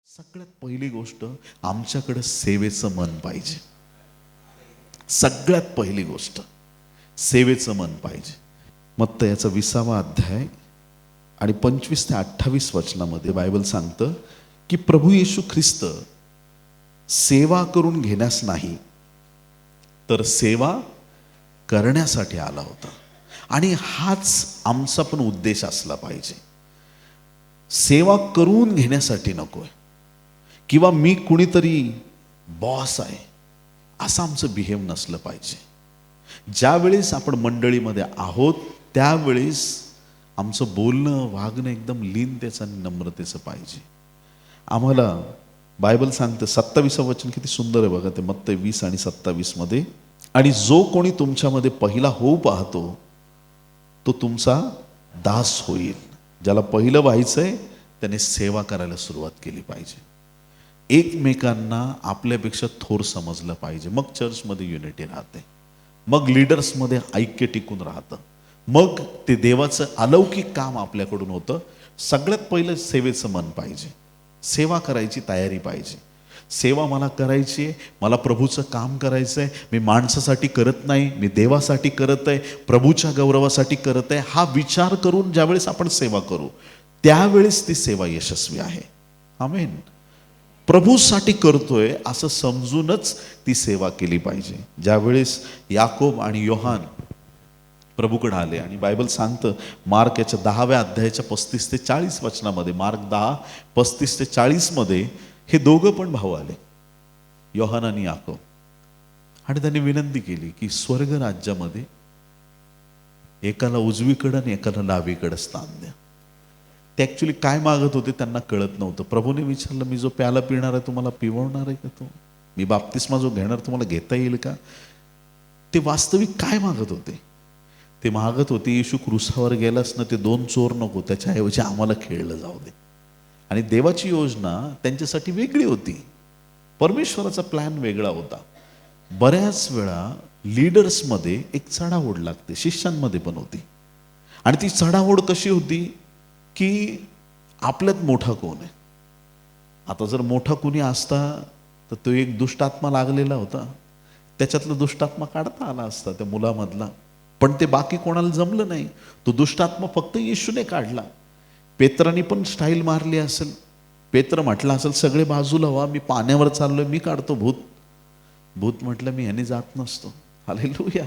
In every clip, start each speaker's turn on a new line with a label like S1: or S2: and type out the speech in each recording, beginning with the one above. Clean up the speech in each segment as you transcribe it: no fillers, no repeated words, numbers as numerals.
S1: सगळ्यात पहिली गोष्ट, आमच्याकडे सेवेचं मन पाहिजे. सगळ्यात पहिली गोष्ट सेवेचं मन पाहिजे. मत्ती याचा 20वा अध्याय आणि 25 ते 28 वचनामध्ये बायबल सांगतं की प्रभू येशू ख्रिस्त सेवा करून घेण्यास नाही तर सेवा करण्यासाठी आला होता. आणि हाच आमचा पण उद्देश असला पाहिजे. सेवा करून घेण्यासाठी नकोय किंवा मी कुणीतरी बॉस आहे असं आमचं बिहेव नसलं पाहिजे. ज्यावेळेस आपण मंडळीमध्ये आहोत त्यावेळेस आमचं बोलणं वागणं एकदम लीनतेचं आणि नम्रतेचं पाहिजे. आम्हाला बायबल सांगतं 27वं वचन किती सुंदर आहे बघा ते मत्ती 20 आणि 27 मध्ये. आणि जो कोणी तुमच्यामध्ये पहिला होऊ पाहतो तो तुमचा दास होईल. ज्याला पहिलं व्हायचंय त्याने सेवा करायला सुरुवात केली पाहिजे. एकमेकांना आपल्यापेक्षा थोर समजलं पाहिजे. मग चर्चमध्ये युनिटी राहते, मग लीडर्समध्ये ऐक्य टिकून राहतं, मग ते देवाचं अलौकिक काम आपल्याकडून होतं. सगळ्यात पहिलं सेवेचं मन पाहिजे. सेवा करायची तयारी पाहिजे. सेवा मला करायची आहे, मला प्रभूचं काम करायचं आहे. मी माणसासाठी करत नाही, मी देवासाठी करत आहे, प्रभूच्या गौरवासाठी करत आहे. हा विचार करून ज्यावेळेस आपण सेवा करू त्यावेळेस ती सेवा यशस्वी आहे. आमेन. प्रभूसाठी करतोय असं समजूनच ती सेवा केली पाहिजे. ज्यावेळेस याकोब आणि योहान प्रभूकडे आले आणि बायबल सांगतं मार्क याच्या 10व्या अध्यायाच्या 35 ते 40 वचनामध्ये, मार्क 10 35 ते 40 मध्ये हे दोघं पण भाऊ आले, योहान आणि याकोब. आणि त्यांनी विनंती केली की स्वर्ग राज्यामध्ये एकाला उजवीकडं आणि एकाला डावीकडं स्थान द्या. ते ॲक्च्युली काय मागत होते त्यांना कळत नव्हतं. प्रभूने विचारलं, मी जो प्याला पिणार आहे तुम्हाला पिवणार आहे का? तो मी बाप्तिस्मा जो घेणार तुम्हाला घेता येईल का? ते वास्तविक काय मागत होते? ते मागत होते येशू क्रूसावर गेलास ना ते 2 चोर नको, त्याच्याऐवजी आम्हाला खेळलं जाऊ दे. आणि देवाची योजना त्यांच्यासाठी वेगळी होती, परमेश्वराचा प्लॅन वेगळा होता. बऱ्याच वेळा लीडर्समध्ये एक चढाओढ लागते, शिष्यांमध्ये पण होती. आणि ती चढाओढ कशी होती की आपल्यात मोठा कोण आहे. आता जर मोठा कोणी असता तर तो एक दुष्टात्मा लागलेला होता, त्याच्यातला दुष्टात्मा काढता आला असता त्या मुलामधला, पण ते बाकी कोणाला जमलं नाही. तो दुष्टात्मा फक्त येशूने काढला. पेत्रानी पण स्टाईल मारली असेल. पेत्र म्हटलं असेल सगळे बाजूला व्हा, मी पाण्यावर चाललोय, मी काढतो भूत. भूत म्हटलं मी ह्याने जात नसतो. हालेलुया.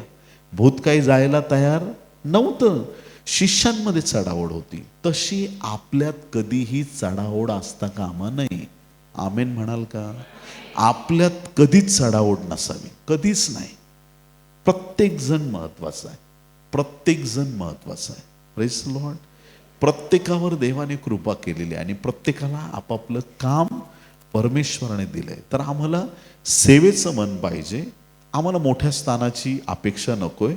S1: भूत काही जायला तयार नव्हतं. शिष्यांमध्ये चढाओढ होती, तशी आपल्यात कधीही चढाओढ असता कामा नये. आमेन म्हणाल का? आपल्यात कधीच चढाओढ नसावी, कधीच नाही. प्रत्येक जण महत्वाचा आहे, प्रत्येक जण महत्वाचा आहे. Praise the Lord. प्रत्येकावर देवाने कृपा केलेली आहे आणि प्रत्येकाला आपापलं काम परमेश्वराने दिलंय. तर आम्हाला सेवेचं मन पाहिजे. आम्हाला मोठ्या स्थानाची अपेक्षा नकोय.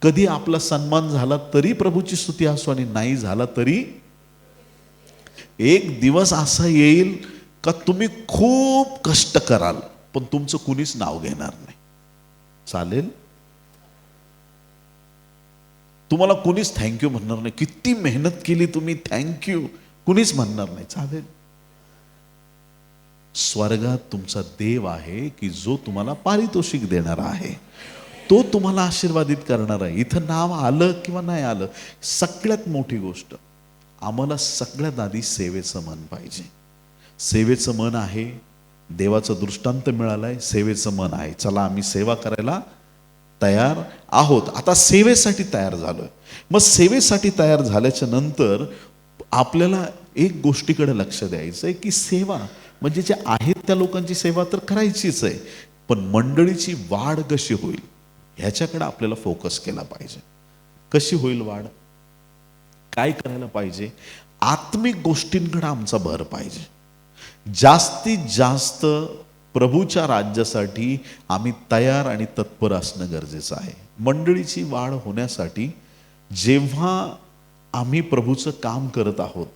S1: कधी आपला सन्मान झाला तरी प्रभूची स्तुती असो आणि नाही झाला तरी एक दिवस असा येईल का तुम्ही खूप कष्ट कराल पण तुमचं कुणीच नाव घेणार नाही. चालेल? तुम्हाला कुणीच थँक्यू म्हणणार नाही. किती मेहनत केली तुम्ही, थँक्यू कुणीच म्हणणार नाही. चालेल? स्वर्गात तुमचा देव आहे की जो तुम्हाला पारितोषिक देणारा आहे, तो तुम्हाला आशीर्वादित करणार आहे. इथं नाव आलं किंवा नाही आलं, सगळ्यात मोठी गोष्ट आम्हाला सगळ्यात आधी सेवेचं मन पाहिजे. सेवेचं मन आहे, देवाचा दृष्टांत मिळालाय, सेवेचं मन आहे. चला आम्ही सेवा करायला तयार आहोत. आता सेवेसाठी तयार झालोय. मग सेवेसाठी तयार झाल्याच्या नंतर आपल्याला एक गोष्टीकडे लक्ष द्यायचं आहे की सेवा म्हणजे जे आहेत त्या लोकांची सेवा तर करायचीच आहे, पण मंडळीची वाढ कशी होईल ह्याच्याकडे आपल्याला फोकस केला पाहिजे. कशी होईल वाढ? काय करायला पाहिजे? आत्मिक गोष्टींकडे आमचा भर पाहिजे. जास्तीत जास्त प्रभूच्या राज्यासाठी आम्ही तयार आणि तत्पर असणं गरजेचं आहे. मंडळीची वाढ होण्यासाठी जेव्हा आम्ही प्रभूचं काम करत आहोत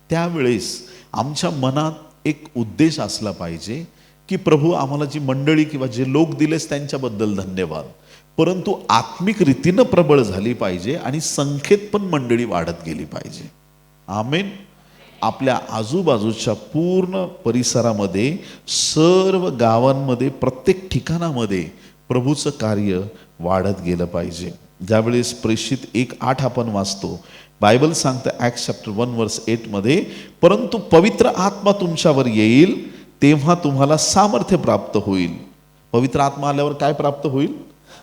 S1: त्यावेळेस आमच्या मनात एक उद्देश असला पाहिजे की प्रभू आम्हाला जी मंडळी किंवा जे लोक दिलेस त्यांच्याबद्दल धन्यवाद, परंतु आत्मिक रीतीनं प्रबळ झाली पाहिजे आणि संख्येत पण मंडळी वाढत गेली पाहिजे. आमेन. आपल्या आजूबाजूच्या पूर्ण परिसरामध्ये, सर्व गावांमध्ये, प्रत्येक ठिकाणामध्ये प्रभूचं कार्य वाढत गेलं पाहिजे. ज्यावेळेस प्रेषित 1:8 आपण वाचतो, बायबल सांगतं ॲक्ट्स चॅप्टर 1:8 मध्ये, परंतु पवित्र आत्मा तुमच्यावर येईल तेव्हा तुम्हाला सामर्थ्य प्राप्त होईल. पवित्र आत्मा आल्यावर काय प्राप्त होईल?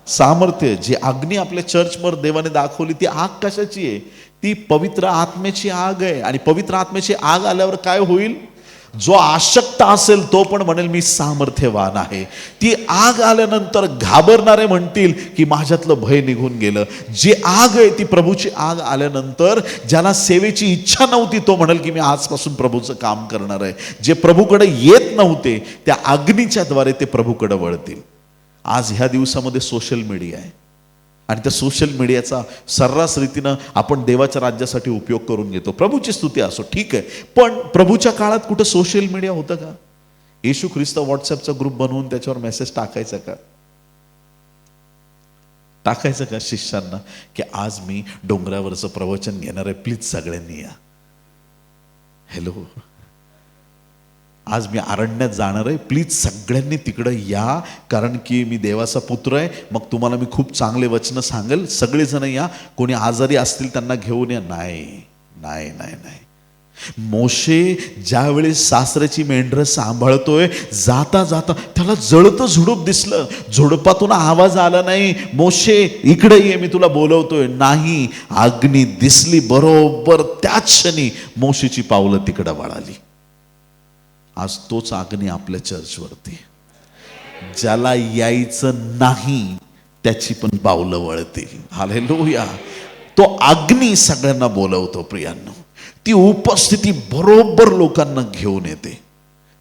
S1: सामर्थ्य. जी अग्नी आपल्या चर्चवर देवाने दाखवली ती आग कशाची आहे? ती पवित्र आत्म्याची आग आहे. आणि पवित्र आत्म्याची आग आल्यावर काय होईल? जो आशक्त असेल तो पण म्हणेल मी सामर्थ्यवान आहे. ती आग आल्यानंतर घाबरणारे म्हणतील की माझ्यातलं भय निघून गेलं. जी आग आहे ती प्रभूची आग आल्यानंतर ज्याला सेवेची इच्छा नव्हती तो म्हणेल की मी आजपासून प्रभूचं काम करणार आहे. जे प्रभूकडे येत नव्हते त्या अग्नीच्या द्वारे ते प्रभूकडे वळतील. आज ह्या दिवसामध्ये सोशल मीडिया आहे आणि त्या सोशल मीडियाचा सर्रास रीतीनं आपण देवाच्या राज्यासाठी उपयोग करून घेतो. प्रभूची स्तुती असो, ठीक आहे, पण प्रभूच्या काळात कुठं सोशल मीडिया होतं का? येशू ख्रिस्त व्हॉट्सअपचा ग्रुप बनवून त्याच्यावर मेसेज टाकायचा का? टाकायचं का शिष्यांना की आज मी डोंगरावरचं प्रवचन घेणार आहे, प्लीज सगळ्यांनी या. हॅलो, आज मी अरण्यात जाणार आहे, प्लीज सगळ्यांनी तिकडं या, कारण की मी देवाचा पुत्र आहे, मग तुम्हाला मी खूप चांगले वचनं सांगेल, सगळेजण या. कोणी आजारी असतील त्यांना घेऊन या. नाही नाही नाही नाही. मोशे ज्यावेळेस सासऱ्याची मेंढरं सांभाळतोय, जाता जाता त्याला जळतं झुडूप दिसलं. झुडपातून आवाज आला नाही, मोशे इकडे ये मी तुला बोलवतोय. नाही, अग्नी दिसली. बरोबर त्याच क्षणी मोशेची पावलं तिकडं वळाली. आज तोच अग्नी आपल्या चर्चवरती, ज्याला यायचं नाही त्याची पण पावलं वळतील. हालेलुया. तो अग्नी सगळ्यांना बोलवतो. प्रियांनो, ती उपस्थिती बरोबर लोकांना घेऊन येते.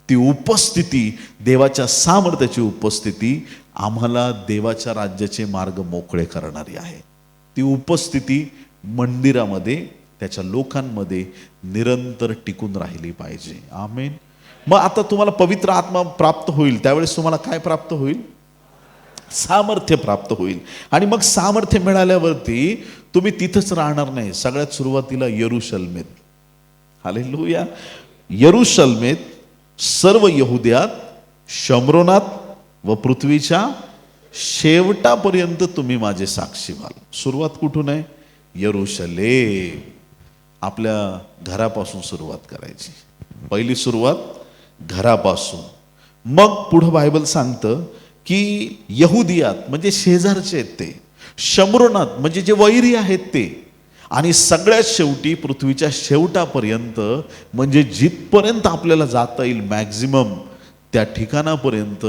S1: ती उपस्थिती, देवाच्या सामर्थ्याची उपस्थिती आम्हाला देवाच्या राज्याचे मार्ग मोकळे करणारी आहे. ती उपस्थिती मंदिरामध्ये, त्याच्या लोकांमध्ये निरंतर टिकून राहिली पाहिजे. आमेन. मग आता तुम्हाला पवित्र आत्मा प्राप्त होईल, त्यावेळेस तुम्हाला काय प्राप्त होईल? सामर्थ्य प्राप्त होईल. आणि मग सामर्थ्य मिळाल्यावरती तुम्ही तिथंच राहणार नाही. सगळ्यात सुरुवातीला यरूशलेमेत, हालेलुया, यरूशलेमेत, सर्व यहुद्यात, शम्रोनात व पृथ्वीच्या शेवटापर्यंत तुम्ही माझे साक्षी व्हाल. सुरुवात कुठून आहे? यरूशलेम. आपल्या घरापासून सुरुवात करायची. पहिली सुरुवात घरापासून. मग पुढं बायबल सांगतं की यहुदियात म्हणजे शेजारचे आहेत ते, शम्रोनात म्हणजे जे वैरी आहेत ते, आणि सगळ्यात शेवटी पृथ्वीच्या शेवटापर्यंत म्हणजे जिथपर्यंत आपल्याला जाता येईल मॅक्झिमम त्या ठिकाणापर्यंत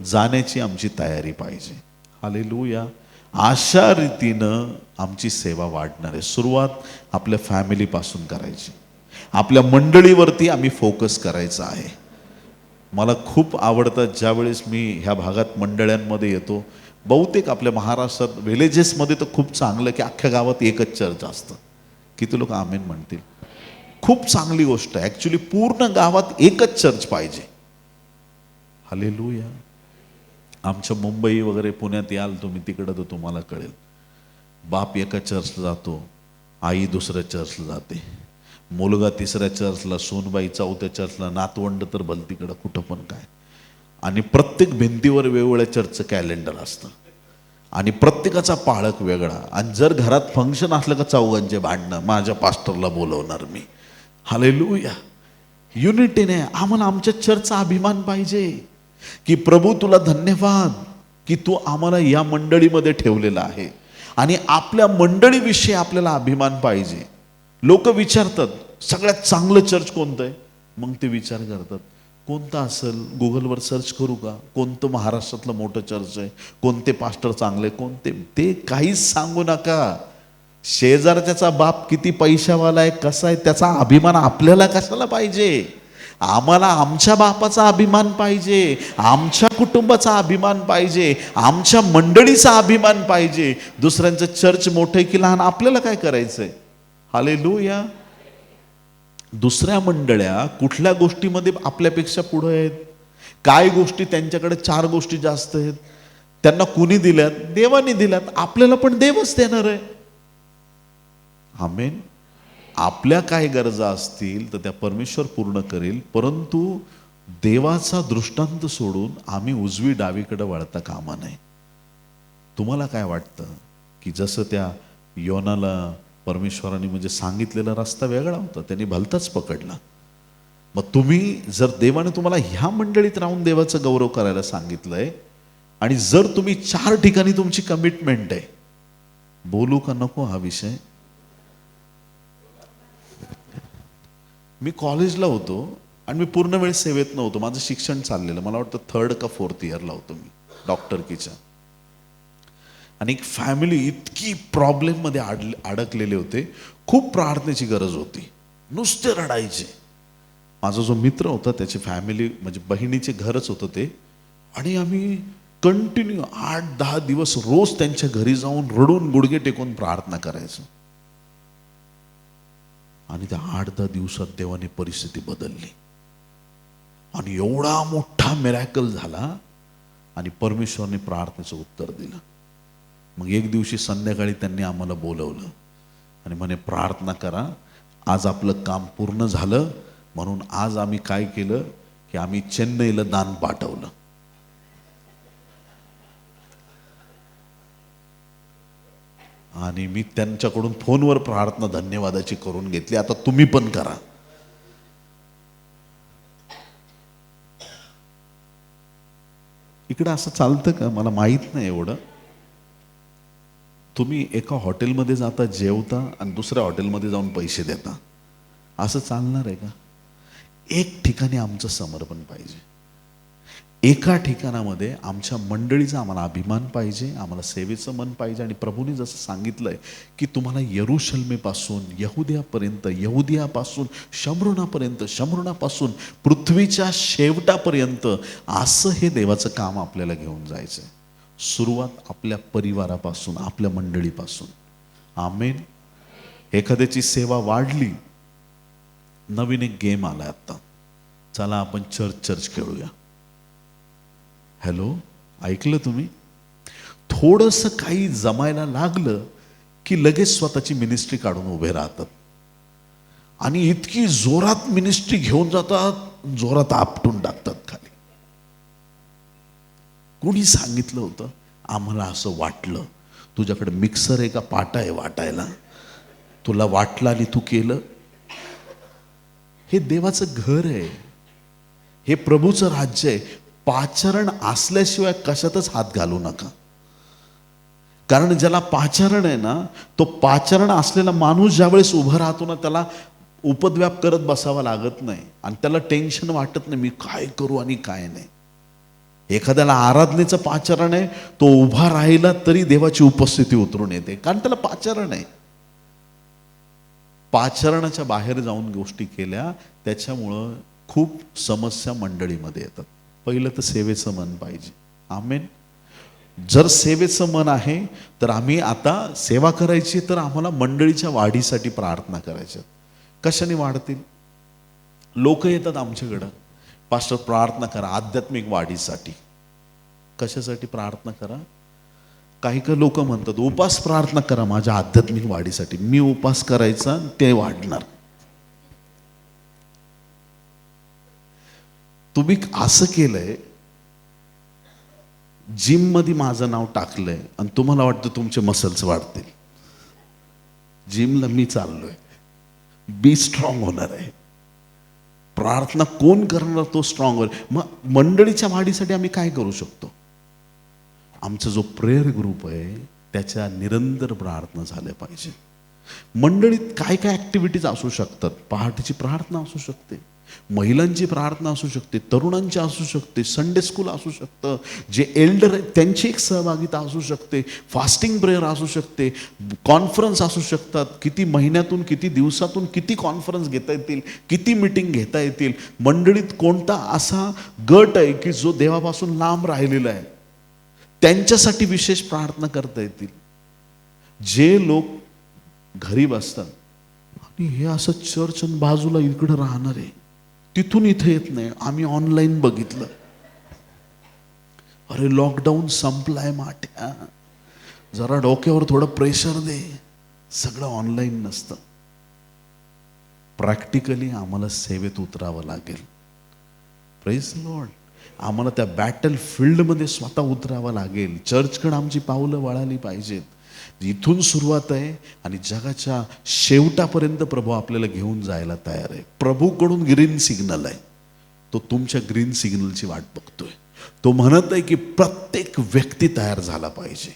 S1: जाण्याची आमची तयारी पाहिजे. हालेलुया. अशा रीतीनं आमची सेवा वाढणार आहे. सुरुवात आपल्या फॅमिलीपासून करायची. आपल्या मंडळीवरती आम्ही फोकस करायचा आहे. मला खूप आवडतं ज्यावेळेस मी ह्या भागात मंडळांमध्ये येतो. बहुतेक आपल्या महाराष्ट्रात विलेजेसमध्ये तर खूप चांगलं की अख्ख्या गावात एकच चर्च असतं. किती लोक आमेन म्हणतील? खूप चांगली गोष्ट आहे. ॲक्च्युली पूर्ण गावात एकच चर्च पाहिजे. हालेलुया. आमच्या मुंबई वगैरे पुण्यात याल तुम्ही तिकडं तर तुम्हाला कळेल. बाप एका चर्चला जातो, आई दुसऱ्या चर्चला जाते, मुलगा तिसऱ्या चर्चला, सूनबाई चौथ्या चर्चला, नातवंड तर भलतीकडं कुठं पण काय. आणि प्रत्येक भिंतीवर वेगवेगळ्या चर्चचं कॅलेंडर असतं आणि प्रत्येकाचा पाळक वेगळा. आणि जर घरात फंक्शन असलं का चौघांचे भांडणं, माझ्या पास्टरला बोलवणार मी. हालेलुया. युनिटीने आम्हाला आमच्या चर्चचा अभिमान पाहिजे की प्रभू तुला धन्यवाद की तू आम्हाला या मंडळीमध्ये ठेवलेला आहे. आणि आपल्या मंडळीविषयी आपल्याला अभिमान पाहिजे. लोक विचारतात सगळ्यात चांगलं चर्च कोणतं आहे, मग ते विचार करतात कोणतं असेल, गुगलवर सर्च करू का, कोणतं महाराष्ट्रातलं मोठं चर्च आहे, कोणते पास्टर चांगले, कोणते, ते काहीच सांगू नका. शेजारच्याचा बाप किती पैशावाला आहे, कसा आहे, त्याचा अभिमान आपल्याला कशाला पाहिजे? आम्हाला आमच्या बापाचा अभिमान पाहिजे, आमच्या कुटुंबाचा अभिमान पाहिजे, आमच्या मंडळीचा अभिमान पाहिजे. दुसऱ्यांचं चर्च मोठं की लहान आपल्याला काय करायचंय? हालेलुया. दुसऱ्या मंडळ्या कुठल्या गोष्टीमध्ये आपल्यापेक्षा पुढे आहेत? काय गोष्टी त्यांच्याकडे 4 गोष्टी जास्त आहेत. त्यांना कुणी दिल्यात? देवाने दिल्यात. आपल्याला पण देवच देणार आहे. आमेन. आपल्या काय गरजा असतील तर त्या परमेश्वर पूर्ण करेल, परंतु देवाचा दृष्टांत सोडून आम्ही उजवी डावीकडे वळता कामा नये. तुम्हाला काय वाटतं की जसं त्या योनाला परमेश्वराने म्हणजे सांगितलेला रस्ता वेगळा होता, त्यांनी भलताच पकडला. मग तुम्ही जर देवाने तुम्हाला ह्या मंडळीत राहून देवाचा गौरव करायला सांगितलंय आणि जर तुम्ही 4 ठिकाणी तुमची कमिटमेंट आहे, बोलू का नको हा विषय? मी कॉलेजला होतो आणि मी पूर्ण वेळ सेवेत नव्हतो. माझं शिक्षण चाललेलं, मला वाटतं 3rd का 4th इयरला होतो मी डॉक्टरकीच्या. आणि एक फॅमिली इतकी प्रॉब्लेममध्ये अडकलेले होते, खूप प्रार्थनेची गरज होती, नुसते रडायचे. माझा जो मित्र होता त्याची फॅमिली म्हणजे बहिणीचे घरच होतं ते, आणि आम्ही कंटिन्यू 8-10 दिवस रोज त्यांच्या घरी जाऊन रडून गुडघे टेकून प्रार्थना करायचो. आणि त्या 8-10 दिवसात देवाने परिस्थिती बदलली आणि एवढा मोठा मिरॅकल झाला आणि परमेश्वराने प्रार्थनेचं उत्तर दिलं. मग एक दिवशी संध्याकाळी त्यांनी आम्हाला बोलवलं आणि म्हणे प्रार्थना करा, आज आपलं काम पूर्ण झालं. म्हणून आज आम्ही काय केलं की आम्ही चेन्नईला दान पाठवलं. आणि मी त्यांच्याकडून फोनवर प्रार्थना धन्यवादाची करून घेतली. आता तुम्ही पण करा. इकडं असं चालतं का मला माहित नाही एवढं. तुम्ही एका हॉटेलमध्ये जाता, जेवता आणि दुसऱ्या हॉटेलमध्ये जाऊन पैसे देता, असं चालणार आहे का? एक ठिकाणी आमचं समर्पण पाहिजे. एका ठिकाणामध्ये आमच्या मंडळीचा आम्हाला अभिमान पाहिजे, आम्हाला सेवेचं मन पाहिजे. आणि प्रभूने जसं सांगितलंय की तुम्हाला यरूशलेमेपासून यहुदियापर्यंत, यहुदियापासून शमरोनापर्यंत, शमरोनापासून पृथ्वीच्या शेवटापर्यंत, असं हे देवाचं काम आपल्याला घेऊन जायचं आहे. सुरुवात आपल्या परिवारापासून, आपल्या मंडळीपासून. आमेन. एखाद्याची सेवा वाढली, नवीन एक गेम आला आता, चला आपण चर्च खेळूया. हॅलो, ऐकलं तुम्ही? थोडंसं काही जमायला लागलं की लगेच स्वतःची मिनिस्ट्री काढून उभे राहतात आणि इतकी जोरात मिनिस्ट्री घेऊन जातात, जोरात आपटून टाकतात खाली. कोणी सांगितलं होतं? आम्हाला असं वाटलं. तुझ्याकडे मिक्सर आहे का पाटा आहे वाटायला? तुला वाटलं आणि तू केलं. हे देवाचं घर आहे, हे प्रभूचं राज्य आहे. पाचारण असल्याशिवाय कशातच हात घालू नका. कारण ज्याला पाचारण आहे ना, तो पाचारण असलेला माणूस ज्यावेळेस उभं राहतो ना, त्याला उपद्व्याप करत बसावा लागत नाही आणि त्याला टेन्शन वाटत नाही मी काय करू आणि काय नाही. एखाद्याला आराधनेचं पाचारण आहे, तो उभा राहिला तरी देवाची उपस्थिती उतरून येते, कारण त्याला पाचारण आहे. पाचारणाच्या बाहेर जाऊन गोष्टी केल्या त्याच्यामुळं खूप समस्या मंडळीमध्ये येतात. पहिलं तर सेवेचं मन पाहिजे. आमेन. जर सेवेचं मन आहे तर आम्ही आता सेवा करायची, तर आम्हाला मंडळीच्या वाढीसाठी प्रार्थना करायच्या. कशाने वाढतील? लोक येतात आमच्याकडं, पास्टर प्रार्थना करा आध्यात्मिक वाढीसाठी. कशासाठी प्रार्थना करा? काही काही लोक म्हणतात उपास प्रार्थना करा माझ्या आध्यात्मिक वाढीसाठी. मी उपास करायचा, ते वाढणार. तुम्ही असं केलंय, जिम मध्ये माझं नाव टाकलंय आणि तुम्हाला वाटतं तुमचे मसल्स वाढतील. जिमला मी चाललोय, बी स्ट्रॉंग होणार आहे. प्रार्थना कोण करणार? तो स्ट्रॉंग होईल. मग मंडळीच्या वाढीसाठी आम्ही काय करू शकतो? आमचा जो प्रेयर ग्रुप आहे त्याच्या निरंतर प्रार्थना झाल्या पाहिजे. मंडळीत काय काय ऍक्टिव्हिटीज असू शकतात? पहाटेची प्रार्थना असू शकते, महिलांची प्रार्थना असू शकते, तरुणांची असू शकते, संडे स्कूल असू शकतं, जे एल्डर आहेत त्यांची एक सहभागिता असू शकते, फास्टिंग प्रेयर असू शकते, कॉन्फरन्स असू शकतात. किती महिन्यातून, किती दिवसातून किती कॉन्फरन्स घेता येतील, किती मीटिंग घेता येतील. मंडळीत कोणता असा गट आहे की जो देवापासून लांब राहिलेला आहे, त्यांच्यासाठी विशेष प्रार्थना करता येतील. जे लोक घरी बसतात आणि हे असं चर्च बाजूला इकडं राहणार आहे, तिथून इथे येत नाही, आम्ही ऑनलाईन बघितलं. अरे लॉकडाऊन संपलाय माठ्या, जरा डोक्यावर थोडं प्रेशर दे. सगळं ऑनलाईन नसतं. प्रॅक्टिकली आम्हाला सेवेत उतरावं लागेल. Praise Lord. आम्हाला त्या बॅटल फील्डमध्ये स्वतः उतरावं लागेल. चर्चकडे आमची पावलं वळाली पाहिजेत. इथून सुरुवात आहे आणि जगाच्या शेवटापर्यंत प्रभू आपल्याला घेऊन जायला तयार आहे. प्रभूकडून ग्रीन सिग्नल आहे. तो तुमच्या ग्रीन सिग्नलची वाट बघतोय. तो म्हणत आहे की प्रत्येक व्यक्ती तयार झाला पाहिजे.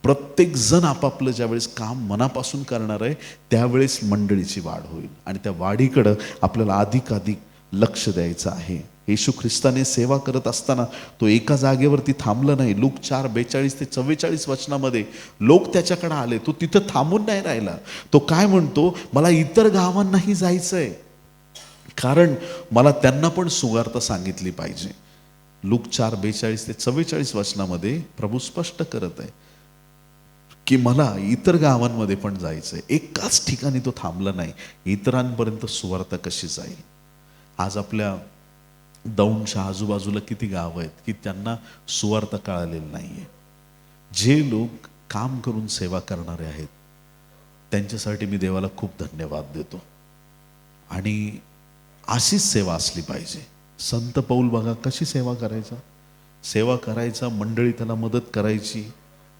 S1: प्रत्येक जण आपापलं ज्यावेळेस काम मनापासून करणार आहे त्यावेळेस मंडळीची वाढ होईल आणि त्या वाढीकडं आपल्याला अधिकाधिक लक्ष द्यायचं आहे. येशू ख्रिस्ताने सेवा करत असताना तो एका जागेवरती थांबला नाही. लूक 4:42 ते 44 वचनामध्ये लोक त्याच्याकडे आले. तो तिथं थांबून नाही राहिला. तो काय म्हणतो, मला इतर गावांनाही जायचंय कारण मला त्यांना पण सुवार्ता सांगितली पाहिजे. लूक 4:42 ते 44 वचनामध्ये प्रभू स्पष्ट करत आहे की मला इतर गावांमध्ये पण जायचंय. एकाच ठिकाणी तो थांबला नाही. इतरांपर्यंत सुवार्ता कशी जाईल. आज आपल्या दौंडच्या आजूबाजूला किती गावं आहेत की त्यांना सुवार्ता कळालेली नाहीये. जे लोक काम करून सेवा करणारे आहेत त्यांच्यासाठी मी देवाला खूप धन्यवाद देतो. आणि अशीच सेवा असली पाहिजे. संत पौल बघा कशी सेवा करायचा, मंडळी त्याला मदत करायची,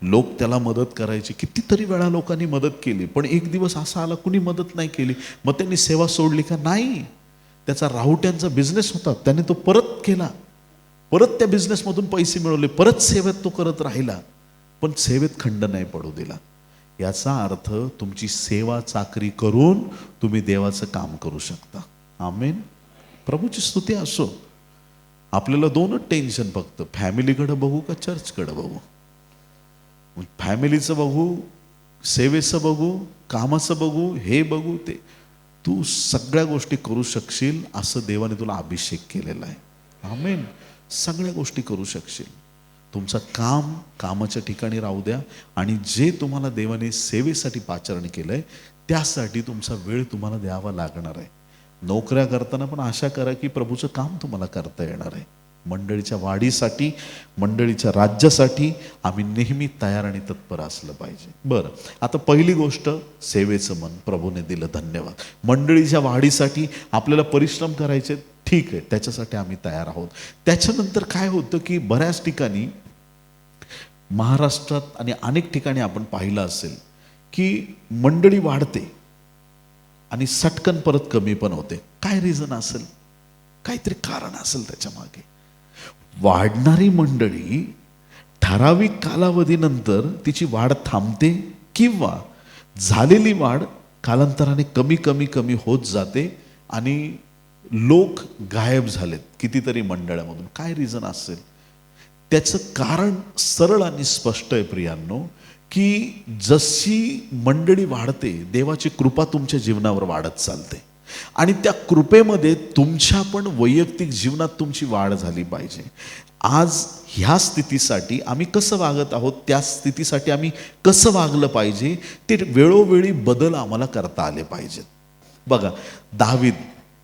S1: लोक त्याला मदत करायचे. कितीतरी वेळा लोकांनी मदत केली पण एक दिवस असा आला कुणी मदत नाही केली. मग त्यांनी सेवा सोडली का? नाही. त्याचा राहुट्यांचा बिझनेस होता, त्याने तो परत केला, परत त्या बिझनेसमधून पैसे मिळवले, परत सेवेत तो करत राहिला पण सेवेत खंड नाही पडू दिला. याचा अर्थ तुमची सेवा चाकरी करून तुम्ही देवाचं काम करू शकता. आमेन. प्रभूची स्तुती असो. आपल्याला दोनच टेन्शन, फक्त फॅमिलीकडे बघू का चर्चकडे बघू. फॅमिलीचं बघू, सेवेचं बघू, कामाचं बघू, हे बघू ते. तू सगळ्या गोष्टी करू शकशील असं देवाने तुला अभिषेक केलेला आहे. आमेन. सगळ्या गोष्टी करू शकशील. तुमचं काम कामाच्या ठिकाणी राहू द्या आणि जे तुम्हाला देवाने सेवेसाठी पाचारण केलंय त्यासाठी तुमचा वेळ तुम्हाला द्यावा लागणार आहे. नोकऱ्या करताना पण आशा करा की प्रभूचं काम तुम्हाला करता येणार आहे. मंडळीच्या वाढीसाठी, मंडळीच्या राज्यासाठी आम्ही नेहमी तयार आणि तत्पर असलं पाहिजे. बरं, आता पहिली गोष्ट सेवेचं मन प्रभूने दिलं, धन्यवाद. मंडळीच्या वाढीसाठी आपल्याला परिश्रम करायचे, ठीक आहे, त्याच्यासाठी आम्ही तयार आहोत. त्याच्यानंतर काय होतं की बऱ्याच ठिकाणी महाराष्ट्रात आणि अनेक ठिकाणी आपण पाहिलं असेल की मंडळी वाढते आणि सटकन परत कमी पण होते. काय रिझन असेल? काहीतरी कारण असेल त्याच्या मागे. वाढणारी मंडळी ठराविक कालावधीनंतर तिची वाढ थांबते किंवा झालेली वाढ कालांतराने कमी कमी कमी होत जाते आणि लोक गायब झालेत कितीतरी मंडळामधून. काय रिझन असेल? त्याचं कारण सरळ आणि स्पष्ट आहे प्रियांनो, की जशी मंडळी वाढते देवाची कृपा तुमच्या जीवनावर वाढत चालते आणि त्या कृपेमध्ये तुमच्या पण वैयक्तिक जीवनात तुमची वाढ झाली पाहिजे. आज ह्या स्थितीसाठी आम्ही कसं वागत आहोत, त्या स्थितीसाठी आम्ही कसं वागलं पाहिजे ते वेळोवेळी बदल आम्हाला करता आले पाहिजेत. बघा, दावीद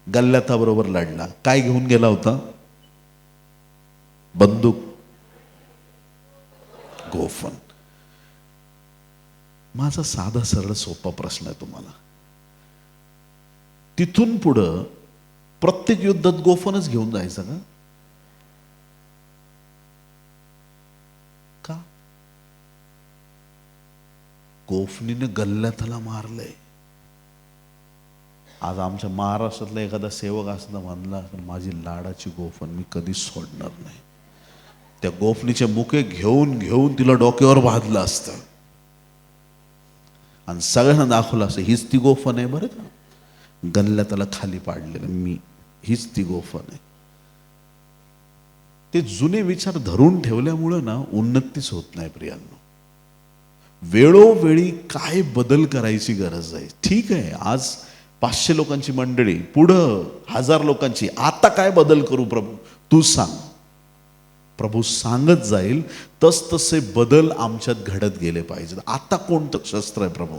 S1: गल्ल्याताबरोबर लढला, काय घेऊन गेला होता? बंदूक, गोफन. माझा साधा सरळ सोपा प्रश्न आहे तुम्हाला. तिथून पुढं प्रत्येक युद्धात गोफनच घेऊन जायचं का? का? गोफनीने गल्ल्यातला मारलंय. आज आमच्या महाराष्ट्रातला एखादा सेवक असता म्हणला, माझी लाडाची गोफन मी कधीच सोडणार नाही, त्या गोफनीचे मुके घेऊन घेऊन तिला डोक्यावर बांधलं असतं आणि सगळ्यांना दाखवलं असतं, हीच ती गोफन आहे बरं का, गल्ल्यातला खाली पाडलेलं मी, हीच ती गोफन आहे. ते जुने विचार धरून ठेवल्यामुळं ना उन्नतीच होत नाही प्रियांनो. वेळोवेळी काय बदल करायची गरज आहे. ठीक आहे, आज 500 लोकांची मंडळी, पुढं 1000 लोकांची, आता काय बदल करू प्रभू तू सांग. प्रभू सांगत जाईल तस तसे बदल आमच्यात घडत गेले पाहिजेत. आता कोणतं शस्त्र आहे प्रभू,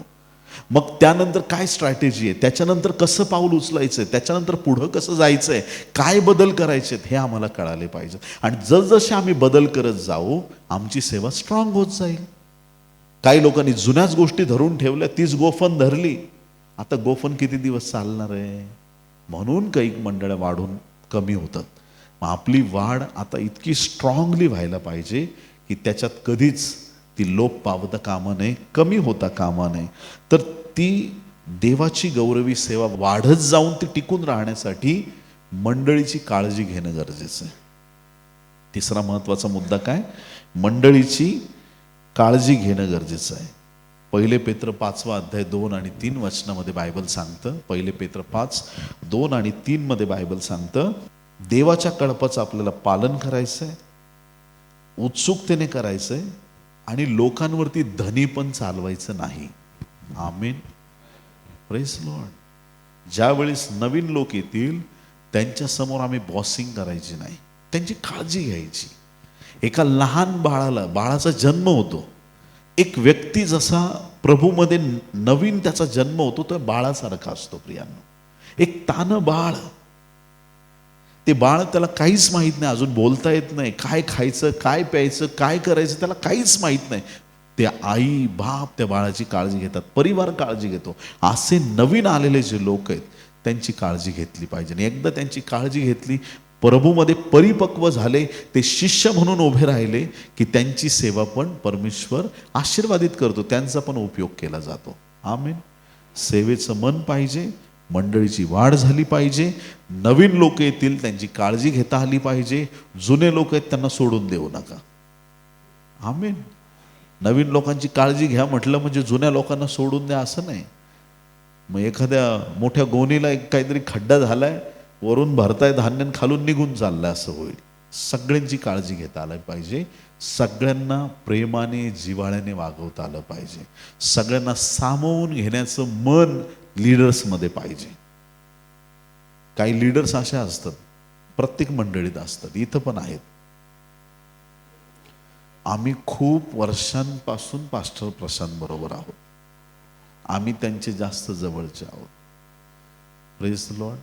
S1: मग त्यानंतर काय स्ट्रॅटेजी आहे, त्याच्यानंतर कसं पाऊल उचलायचंय, त्याच्यानंतर पुढं कसं जायचंय, काय बदल करायचे हे आम्हाला कळाले पाहिजे. आणि जसजसे आम्ही बदल करत जाऊ आमची सेवा स्ट्रॉंग होत जाईल. काही लोकांनी जुन्याच गोष्टी धरून ठेवल्या, तीच गोफन धरली. आता गोफन किती दिवस चालणार आहे? म्हणून काही मंडळ्या वाढून कमी होतात. मग आपली वाढ आता इतकी स्ट्रॉंगली व्हायला पाहिजे की त्याच्यात कधीच ती लोप पावता कामा नये, कमी होता कामा नये. तर ती देवाची गौरवी सेवा वाढत जाऊन ती टिकून राहण्यासाठी मंडळीची काळजी घेणं गरजेचं आहे. तिसरा महत्त्वाचा मुद्दा काय? मंडळीची काळजी घेणं गरजेचं आहे. पहिले पेत्र 5वा अध्याय 2 आणि 3 वचनामध्ये बायबल सांगतं, पहिले पेत्र 5:2 आणि 3 मध्ये बायबल सांगतं, देवाच्या कळपाचं आपल्याला पालन करायचं आहे, उत्सुकतेने करायचं आहे आणि लोकांवरती धनी पण चालवायचं नाही. आमेन. Praise Lord. ज्यावेळेस नवीन लोक येतील त्यांच्या समोर आम्ही बॉसिंग करायची नाही, त्यांची काळजी घ्यायची. एका लहान बाळाचा जन्म होतो. एक व्यक्ती जसा प्रभूमध्ये नवीन त्याचा जन्म होतो तर बाळासारखा असतो प्रियांनो. एक तानं बाळ, ते बाळ त्याला काहीच माहीत नाही, अजून बोलता येत नाही, काय खायचं, काय प्यायचं, काय करायचं त्याला काहीच माहीत नाही. ते आई बाप त्या बाळाची काळजी घेतात, परिवार काळजी घेतो. असे नवीन आलेले जे लोक आहेत त्यांची काळजी घेतली पाहिजे. आणि एकदा त्यांची काळजी घेतली, प्रभूमध्ये परिपक्व झाले, ते शिष्य म्हणून उभे राहिले की त्यांची सेवा पण परमेश्वर आशीर्वादित करतो, त्यांचा पण उपयोग केला जातो. आमेन. सेवेचं मन पाहिजे, मंडळीची वाढ झाली पाहिजे, नवीन लोक येतील त्यांची काळजी घेता आली पाहिजे, जुने लोक आहेत त्यांना सोडून देऊ नका. आमेन. नवीन लोकांची काळजी घ्या म्हटलं म्हणजे जुन्या लोकांना सोडून द्या असं नाही. मग एखाद्या मोठ्या गोणीला एक काहीतरी खड्डा झालाय, वरून भरताय धान्य, खालून निघून चाललंय असं होईल. सगळ्यांची काळजी घेता आली पाहिजे, सगळ्यांना प्रेमाने जिव्हाळ्याने वागवता आलं पाहिजे, सगळ्यांना सामावून घेण्याचं मन लीडर्समध्ये पाहिजे. काही लीडर्स अशा असतात, प्रत्येक मंडळीत असतात, इथं पण आहेत. आम्ही खूप वर्षांपासून पास्टर प्रशांत बरोबर आहोत, आम्ही त्यांचे जास्त जवळचे आहोत. Praise the Lord.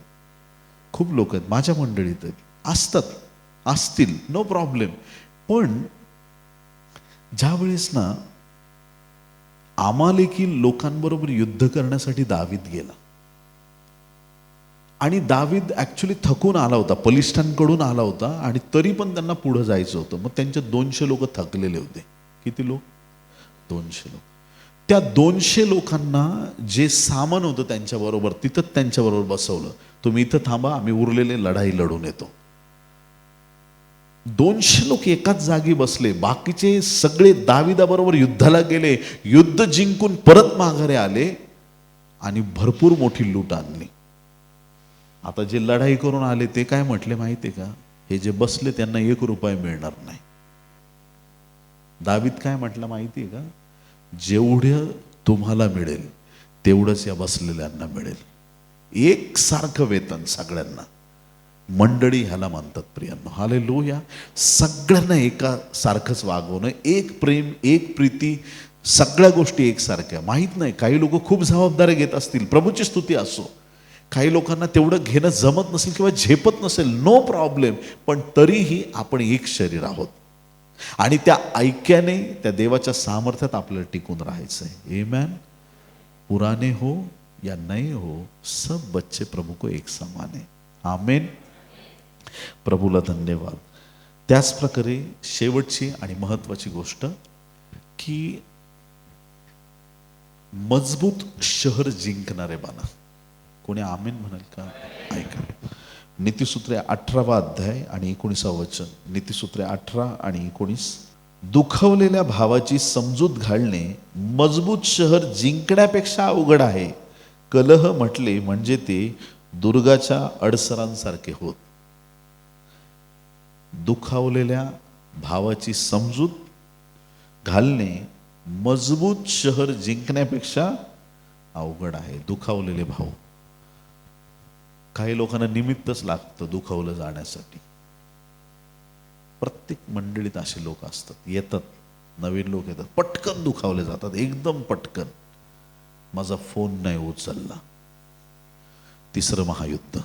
S1: खूप लोक आहेत माझ्या मंडळीत आहेत, असतात, असतील, नो प्रॉब्लेम. पण ज्या वेळेस ना अमालेकी लोकांबरोबर युद्ध करण्यासाठी दावीद गेला आणि दावीद ॲक्च्युली थकून आला होता, बलिष्ठांकडून आला होता आणि तरी पण त्यांना पुढं जायचं होतं. मग त्यांचे 200 लोक थकलेले होते. किती लोक? 200 लोक. त्या 200 लोकांना जे सामान होतं त्यांच्याबरोबर तिथं त्यांच्याबरोबर बसवलं, तुम्ही इथं थांबा, आम्ही उरलेले लढाई लढून येतो. 200 लोक एकाच जागी बसले, बाकीचे सगळे दाविदाबरोबर युद्धाला गेले, युद्ध जिंकून परत माघारी आले आणि भरपूर मोठी लूट आणली. आता जे लढाई करून आले ते काय म्हटले माहिती आहे का? हे जे बसले त्यांना 1 रुपया मिळणार नाही. दावीद काय म्हटलं माहिती आहे का? जेवढं तुम्हाला मिळेल तेवढंच या बसलेल्यांना मिळेल. एकसारखं वेतन सगळ्यांना. मंडळी ह्याला म्हणतात प्रियांनो. हालेलुया. सगळ्यांना एका सारखंच वागवणं, एक प्रेम, एक प्रीती, सगळ्या गोष्टी एकसारख्या. माहीत नाही, काही लोक खूप जबाबदारी घेत असतील, प्रभूची स्तुती असो. काही लोकांना तेवढं घेणं जमत नसेल किंवा झेपत नसेल, नो प्रॉब्लेम. पण तरीही आपण एक शरीर आहोत आणि त्या ऐक्याने, त्या देवाच्या सामर्थ्यात आपल्याला टिकून राहायचं आहे. आमेन. पुराने हो या नए हो, सब बच्चे प्रभू को एक समान है. आमेन. प्रभूला धन्यवाद. त्याच प्रकारे शेवटची आणि महत्वाची गोष्ट की मजबूत शहर जिंकणारे बना. कोणी आमेन म्हणाल का? ऐका. नीतिसूत्रे 18वा अध्याय आणि 19वा वचन. नीतिसूत्रे 18 आणि 19. दुखवलेल्या भावाची समजूत घालणे मजबूत शहर जिंकण्यापेक्षा अवघड आहे. कलह म्हटले म्हणजे ते दुर्गाच्या अडसरांसारखे होत. दुखावलेल्या भावाची समजूत घालणे मजबूत शहर जिंकण्यापेक्षा अवघड आहे. दुखावलेले भाऊ, काही लोकांना निमित्तच लागतं दुखावलं जाण्यासाठी. प्रत्येक मंडळीत असे लोक असतात, येतात, नवीन लोक येतात, पटकन दुखावले जातात, एकदम पटकन. माझा फोन नाही उचलला. 3रं महायुद्ध.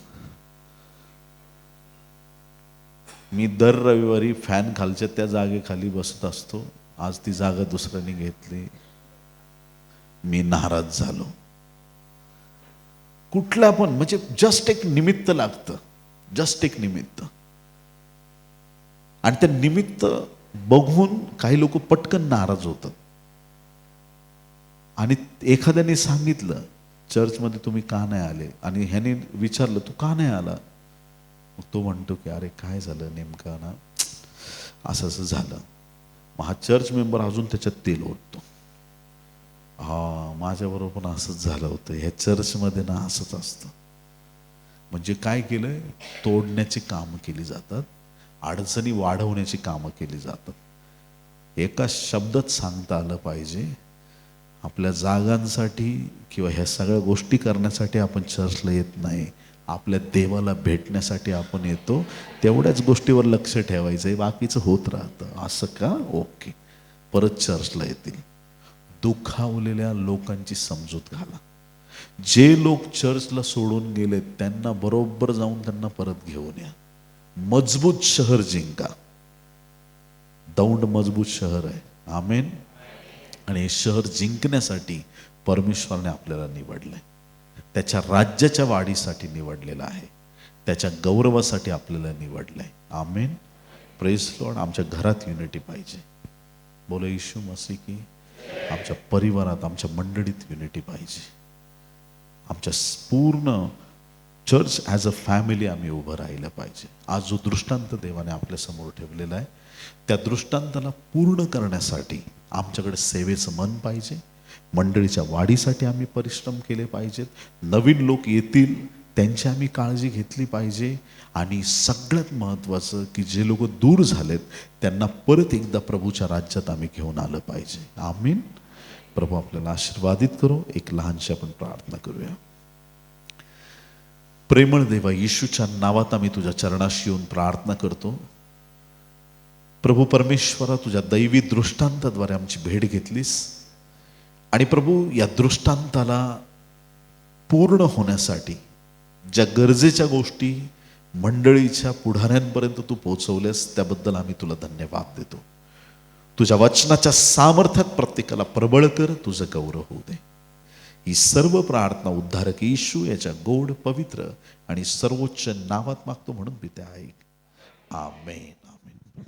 S1: मी दर रविवारी फॅन खालच्या त्या जागेखाली बसत असतो, आज ती जागा दुसऱ्याने घेतली, मी नाराज झालो. कुठला पण म्हणजे जस्ट एक निमित्त लागतं, जस्ट एक निमित्त. आणि ते निमित्त बघून काही लोक पटकन नाराज होतात. आणि एखाद्याने सांगितलं चर्चमध्ये तुम्ही का नाही आले, आणि ह्याने विचारलं तू का नाही आला, मग तो म्हणतो की अरे काय झालं नेमकं ना, असं असं झालं. मग हा चर्च मेंबर अजून त्याच्यात तेल ओततो. हा माझ्याबरोबर पण असंच झालं होतं, ह्या चर्चमध्ये ना असंच असतं. म्हणजे काय केलंय, तोडण्याची कामं केली जातात, अडचणी वाढवण्याची कामं केली जातात. एका शब्दात सांगता आलं पाहिजे, आपल्या जागांसाठी किंवा ह्या सगळ्या गोष्टी करण्यासाठी आपण चर्चला येत नाही, आपल्या देवाला भेटण्यासाठी आपण येतो. तेवढ्याच गोष्टीवर लक्ष ठेवायचं आहे, बाकीचं होत राहतं. असं का, ओके, परत चर्चला येतील. दुखावलेल्या लोकांची समजूत घाला. जे लोक चर्चला सोडून गेले त्यांना बरोबर जाऊन त्यांना परत घेऊन या. मजबूत शहर जिंका. दौंड मजबूत शहर आहे, आमेन. आणि हे शहर जिंकण्यासाठी परमेश्वराने आपल्याला निवडलंय, त्याच्या राज्याच्या वाढीसाठी निवडलेलं आहे, त्याच्या गौरवासाठी आपल्याला निवडलंय, आमेन. Praise Lord. आमच्या घरात युनिटी पाहिजे. बोला येशू मसीह की. आमच्या परिवारात, आमच्या मंडळीत युनिटी पाहिजे. आमच्या पूर्ण चर्च ॲज अ फॅमिली आम्ही उभं राहिलं पाहिजे. आज जो दृष्टांत देवाने आपल्यासमोर ठेवलेला आहे, त्या दृष्टांताला पूर्ण करण्यासाठी आमच्याकडे सेवेचं मन पाहिजे. मंडळीच्या वाढीसाठी आम्ही परिश्रम केले पाहिजेत. नवीन लोक येतील त्यांची आम्ही काळजी घेतली पाहिजे. आणि सगळ्यात महत्त्वाचं की जे लोक दूर झालेत त्यांना परत एकदा प्रभूच्या राज्यात आम्ही घेऊन आलं पाहिजे, आमीन. प्रभू आपल्याला आशीर्वादित करो. एक लहानशी आपण प्रार्थना करूया. प्रेमळ देवा, येशूच्या नावात आम्ही तुझ्या चरणाशी येऊन प्रार्थना करतो. प्रभू परमेश्वरा, तुझ्या दैवी दृष्टांताद्वारे आमची भेट घेतलीस, आणि प्रभू या दृष्टांताला पूर्ण होण्यासाठी ज्या गरजेच्या गोष्टी मंडळीच्या पुढाऱ्यांपर्यंत तू पोहोचवल्यास त्याबद्दल आम्ही तुला धन्यवाद देतो. तुझ्या वचनाच्या सामर्थ्यात प्रत्येकाला प्रबळ कर, तुझं गौरव होऊ दे. ही सर्व प्रार्थना उद्धारक येशू याच्या गोड, पवित्र आणि सर्वोच्च नावात मागतो म्हणून पिते ऐक, आमेन, आमेन.